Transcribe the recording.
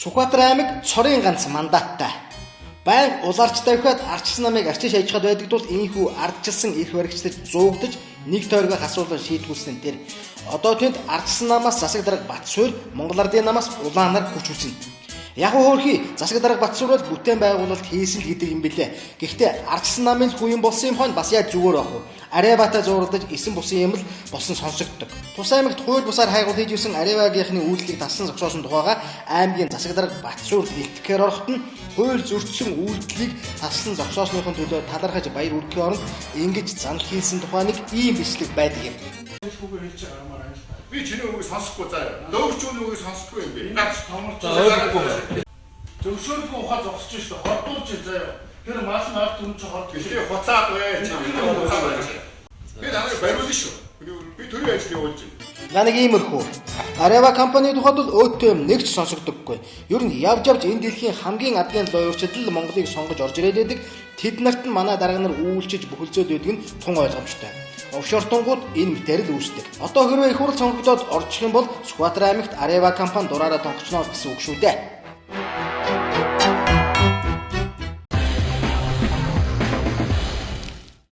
Сүхбаатар аймаг цорын ганц мандаттай. Байнга улаарч тавихад ардчилсан намыг арчиж аяжхад байдаг тул ийхүү ардчилсан их баригчдад зуугдаж нэг тойргоо асуулан шийдгүүлсэн дээр одоо тэнд ардчилсан намаас засаг дарга Батсуур Монгол Ардын намаас улаанаар хүч үүснэ. Яг хөөрхий засаг дарга Батсуур бол бүтээн байгуулалт хийсэн л гэдэг юм билээ. Гэхдээ ардчилсан намын хүн болсон юм хон бас яаж зүгээр ах вэ? Ареватай зуурдаж эсэн бусын юм л болсон сонсогддог. Тус аймагт хууль бусаар хайгуул хийж исэн Аревагийнхны үйлдэлийг тассан зогсоосон тухайга аймгийн засаг дарга Батсуур илтгэхээр орохт нь хууль зөрчсөн үйлдэлийг тассан зогсоосныхон төлөө талархаж баяр үрдэхийн оронд ингэж занал хийсэн тухай нэг ийм бичлэг байдаг юм. Би чиний үгийг сонсохгүй заяа. Löөгчүүний үгийг сонсдоггүй юм би. Наач томорч заяа. Зөвшөөрөлгүй ухаа зогсож шүү дээ. Хордуулж заяа. Тэр маш наад түн чи хорд гэж. Би хуцаад бай. Би намайг бариулна шүү. Би төрийн ажил явуулж байна. Ганаг иймэрхүү. Arewa компани тухайд бол өөтөө юм нэг ч сонсогдоггүй. Ер нь явж энэ дэлхийн хамгийн адгийн лоёрчдл Монголыг сонгож орж ирээд байдаг. Тэд нарт нь манай дарга нар үйлчилж бүхэлзөөд байдаг нь тун ойлгомжтой. Овшортонгууд энэ мэтэр л үүсдэг. Одоо хэрвээ их хурл сонгогдоод орчих юм бол Сүхбаатар аймагт Arewa компани дураараа тонгоцно гэсэн үг шүү дээ.